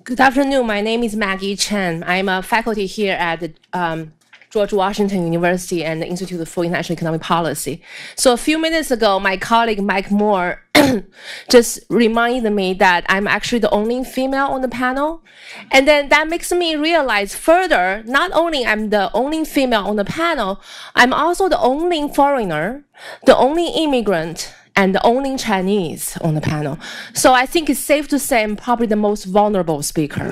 Good afternoon. My name is Maggie Chen. I'm a faculty here at the George Washington University and the Institute for International Economic Policy. So a few minutes ago, my colleague Mike Moore just reminded me that I'm actually the only female on the panel. And then that makes me realize further, not only I'm the only female on the panel, I'm also the only foreigner, the only immigrant, and the only Chinese on the panel. So I think it's safe to say I'm probably the most vulnerable speaker.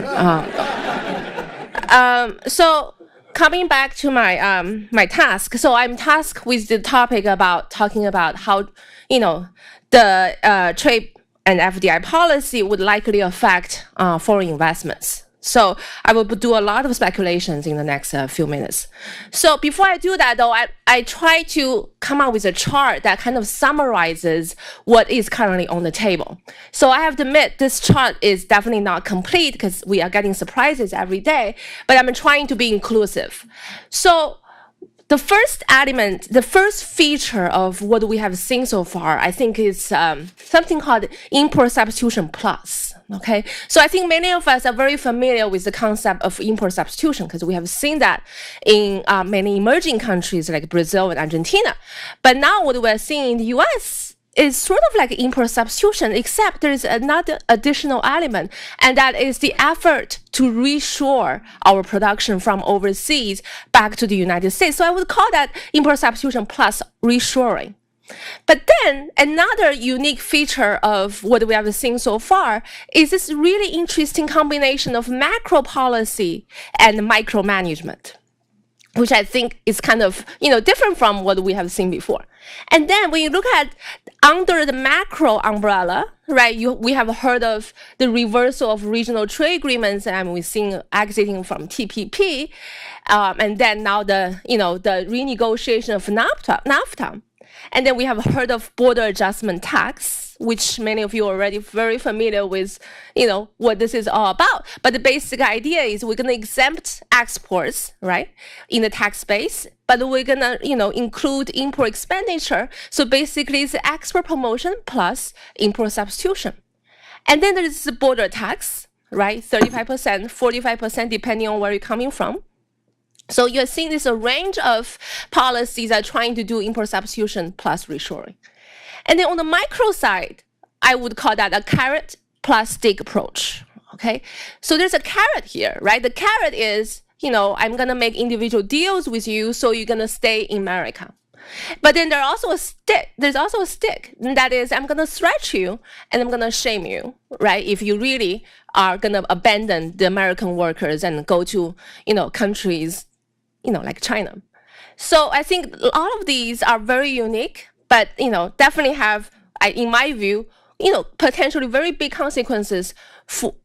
So coming back to my my task, so I'm tasked with the topic about talking about how the trade and FDI policy would likely affect foreign investments. So I will do a lot of speculations in the next few minutes. So before I do that, though, I try to come up with a chart that kind of summarizes what is currently on the table. So I have to admit, this chart is definitely not complete because we are getting surprises every day, but I'm trying to be inclusive. So the first element, the first feature of what we have seen so far, I think is something called import substitution plus. Okay, so I think many of us are very familiar with the concept of import substitution because we have seen that in many emerging countries like Brazil and Argentina. But now what we're seeing in the US is sort of like import substitution, except there is another additional element, and that is the effort to reshore our production from overseas back to the United States. So I would call that import substitution plus reshoring. But then another unique feature of what we have seen so far is this really interesting combination of macro policy and micromanagement, which I think is kind of different from what we have seen before. And then when you look at under the macro umbrella, right, we have heard of the reversal of regional trade agreements, and we've seen exiting from TPP, and then now the the renegotiation of NAFTA. And then we have heard of border adjustment tax, which many of you are already very familiar with, what this is all about. But the basic idea is we're going to exempt exports, right, in the tax base, but we're going to, include import expenditure. So basically it's export promotion plus import substitution. And then there is the border tax, right, 35%, 45%, depending on where you're coming from. So you're seeing this a range of policies that are trying to do import substitution plus reshoring. And then on the micro side, I would call that a carrot plus stick approach, okay? So there's a carrot here, right? The carrot is, I'm going to make individual deals with you, so you're going to stay in America. But then there's also a stick, and that is I'm going to stretch you and I'm going to shame you, right? If you really are going to abandon the American workers and go to, countries like China. So I think all of these are very unique, but, definitely have, in my view, potentially very big consequences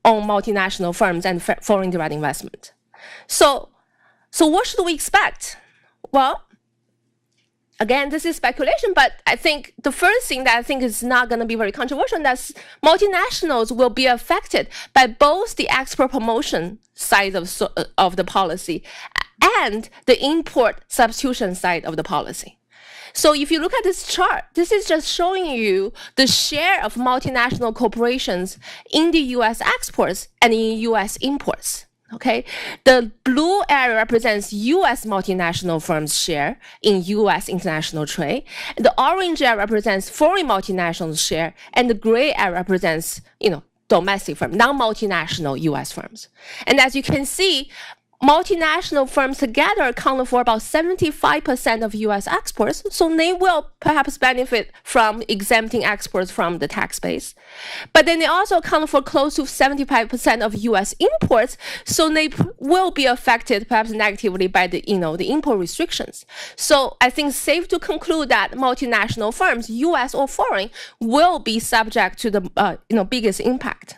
on multinational firms and foreign direct investment. So what should we expect? Well, again, this is speculation, but I think the first thing that I think is not going to be very controversial, that's multinationals will be affected by both the export promotion side of the policy and the import substitution side of the policy. So if you look at this chart, this is just showing you the share of multinational corporations in the US exports and in US imports. Okay, the blue area represents US multinational firms' share in US international trade. The orange area represents foreign multinational share, and the gray area represents, domestic firms, non-multinational US firms. And as you can see, multinational firms together account for about 75% of US exports, so they will perhaps benefit from exempting exports from the tax base. But then they also account for close to 75% of US imports, so they will be affected perhaps negatively by the import restrictions. So I think it's safe to conclude that multinational firms, US or foreign, will be subject to the biggest impact.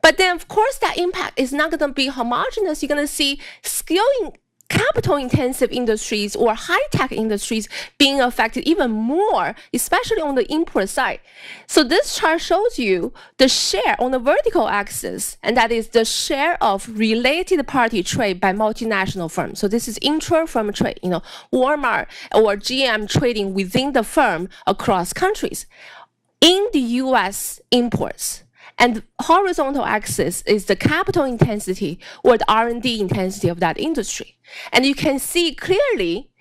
But then, of course, that impact is not going to be homogeneous. You're going to see skilling capital-intensive industries or high-tech industries being affected even more, especially on the import side. So this chart shows you the share on the vertical axis, and that is the share of related party trade by multinational firms. So this is intra-firm trade, Walmart or GM trading within the firm across countries. In the US imports, And horizontal axis is the capital intensity or the R&D intensity of that industry. And you can see clearly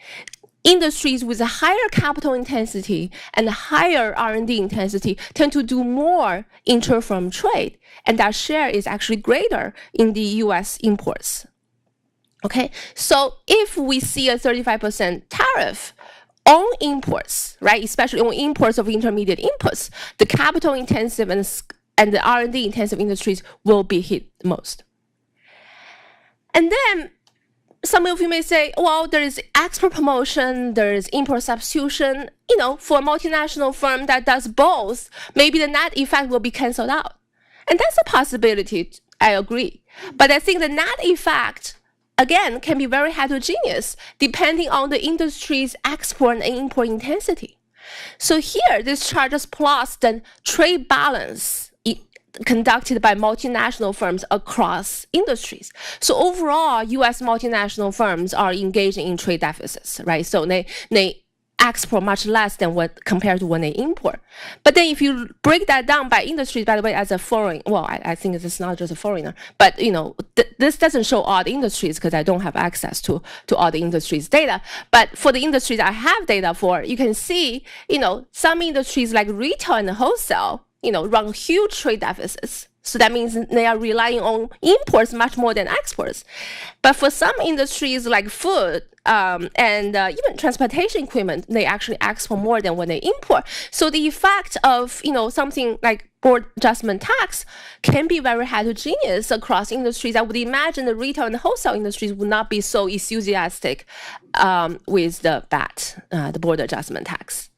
industries with a higher capital intensity and higher R&D intensity tend to do more inter-firm trade, and that share is actually greater in the US imports. Okay, so if we see a 35% tariff on imports, right, especially on imports of intermediate inputs, the capital intensive and the R&D intensive industries will be hit most. And then some of you may say, well, there is export promotion, there is import substitution. You know, for a multinational firm that does both, maybe the net effect will be canceled out. And that's a possibility, I agree. But I think the net effect, again, can be very heterogeneous depending on the industry's export and import intensity. So here, this chart just plots the trade balance conducted by multinational firms across industries. So overall, US multinational firms are engaging in trade deficits, right? So they export much less than what compared to when they import. But then if you break that down by industries, by the way, as a foreign, well, I think it's not just a foreigner, but you know, this doesn't show all the industries because I don't have access to all the industries data. But for the industries I have data for, you can see, you know, some industries like retail and wholesale, you know, run huge trade deficits. So that means they are relying on imports much more than exports. But for some industries like food and even transportation equipment, they actually export more than when they import. So the effect of, you know, something like board adjustment tax can be very heterogeneous across industries. I would imagine the retail and the wholesale industries would not be so enthusiastic with the BAT, the board adjustment tax.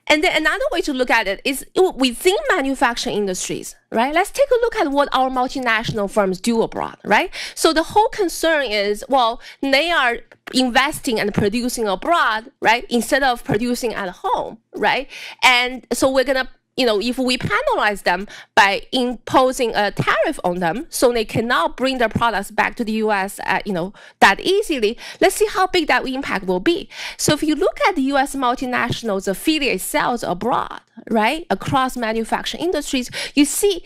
And then another way to look at it is within manufacturing industries, right? Let's take a look at what our multinational firms do abroad, right? So the whole concern is, well, they are investing and producing abroad, right? Instead of producing at home, right? And so we're going to, you know, if we penalize them by imposing a tariff on them, so they cannot bring their products back to the US, you know, that easily, let's see how big that impact will be. So if you look at the US multinationals' affiliate sales abroad, right, across manufacturing industries, you see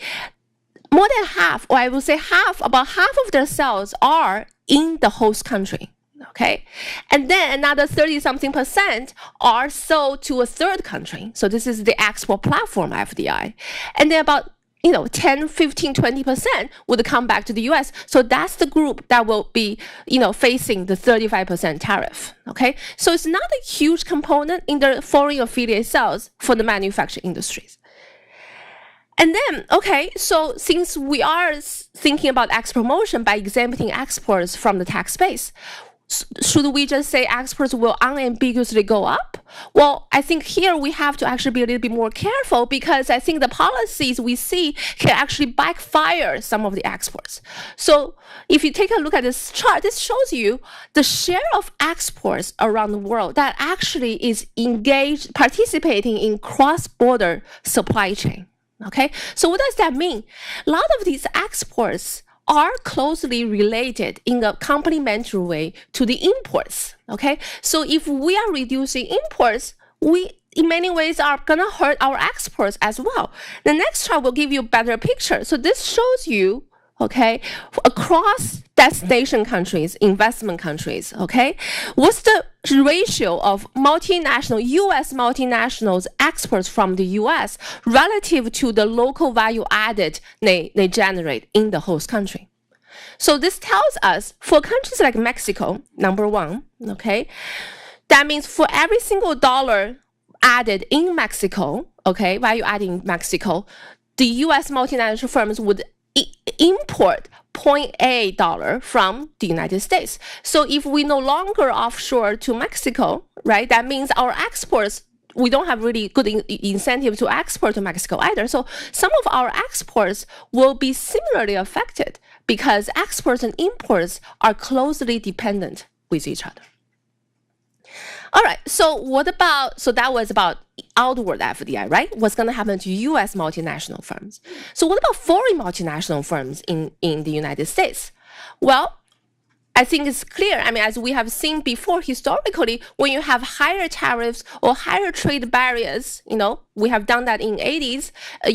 more than half, or I will say half, about half of their sales are in the host country. Okay, and then another 30-something% are sold to a third country. So this is the export platform FDI. And then about, you know, 10, 15, 20% would come back to the US. So that's the group that will be, you know, facing the 35% tariff. Okay, so it's not a huge component in the foreign affiliate sales for the manufacturing industries. And then, okay, so since we are thinking about export promotion by exempting exports from the tax base, should we just say exports will unambiguously go up? Well, I think here we have to actually be a little bit more careful because I think the policies we see can actually backfire some of the exports. So if you take a look at this chart, this shows you the share of exports around the world that actually is engaged, participating in cross-border supply chain. Okay, so what does that mean? A lot of these exports are closely related in a complementary way to the imports, okay? So if we are reducing imports, we in many ways are gonna hurt our exports as well. The next chart will give you a better picture. So this shows you, okay, across destination countries, investment countries, okay, what's the ratio of multinational, US multinationals exports from the US relative to the local value added they generate in the host country. So this tells us for countries like Mexico, number one, okay, that means for every single dollar added in Mexico, okay, value added in Mexico, the US multinational firms would import $0.8 from the United States. So if we no longer offshore to Mexico, right, that means our exports, we don't have really good incentive to export to Mexico either. So some of our exports will be similarly affected because exports and imports are closely dependent with each other. All right, so what about, so that was about outward FDI, right? What's going to happen to US multinational firms? So what about foreign multinational firms in the United States? Well, I think it's clear. I mean, as we have seen before, historically, when you have higher tariffs or higher trade barriers, we have done that in 80s,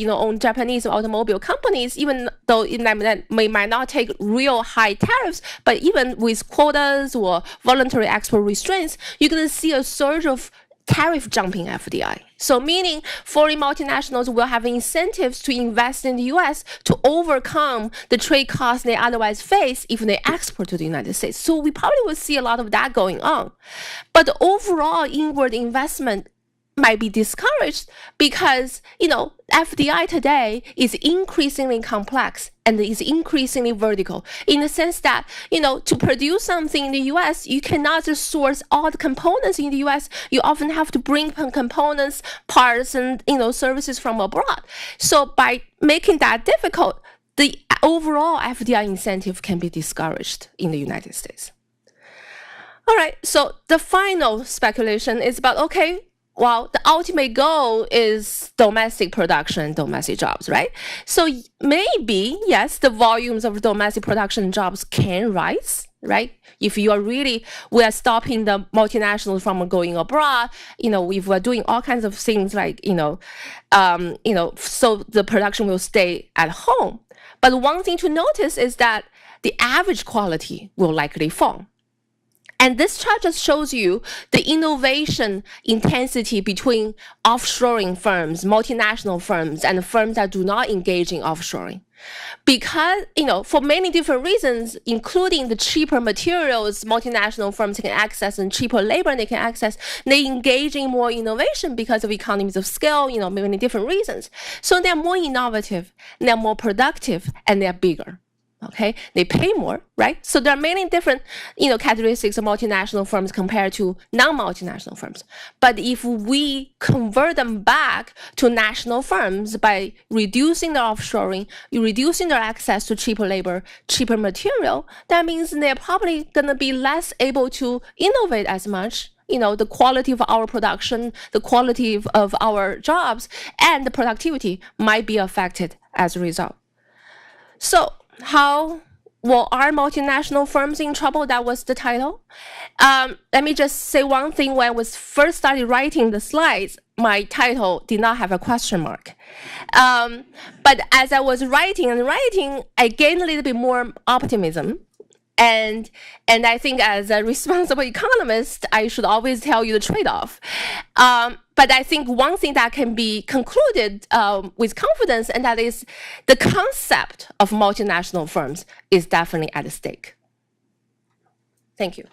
on Japanese automobile companies, even though we might not take real high tariffs, but even with quotas or voluntary export restraints, you're going to see a surge of tariff-jumping FDI. So meaning foreign multinationals will have incentives to invest in the US to overcome the trade costs they otherwise face if they export to the United States. So we probably will see a lot of that going on. But the overall inward investment might be discouraged because, FDI today is increasingly complex and is increasingly vertical in the sense that, to produce something in the US, you cannot just source all the components in the US. You often have to bring components, parts, and, services from abroad. So by making that difficult, the overall FDI incentive can be discouraged in the United States. All right, so the final speculation is about, well, the ultimate goal is domestic production, domestic jobs, right? So maybe, yes, the volumes of domestic production jobs can rise, right? If we are stopping the multinationals from going abroad, if we're doing all kinds of things like, so the production will stay at home. But one thing to notice is that the average quality will likely fall. And this chart just shows you the innovation intensity between offshoring firms, multinational firms, and firms that do not engage in offshoring. Because, for many different reasons, including the cheaper materials multinational firms can access and cheaper labor they can access, they engage in more innovation because of economies of scale, many different reasons. So they're more innovative, they're more productive, and they're bigger. Okay, they pay more, right? So there are many different, characteristics of multinational firms compared to non-multinational firms. But if we convert them back to national firms by reducing their offshoring, reducing their access to cheaper labor, cheaper material, that means they're probably going to be less able to innovate as much. The quality of our production, the quality of our jobs, and the productivity might be affected as a result. So, how are multinational firms in trouble? That was the title. Let me just say one thing. When I was first started writing the slides, my title did not have a question mark. But as I was writing, I gained a little bit more optimism. And I think as a responsible economist, I should always tell you the trade-off. But I think one thing that can be concluded with confidence, and that is the concept of multinational firms is definitely at stake. Thank you.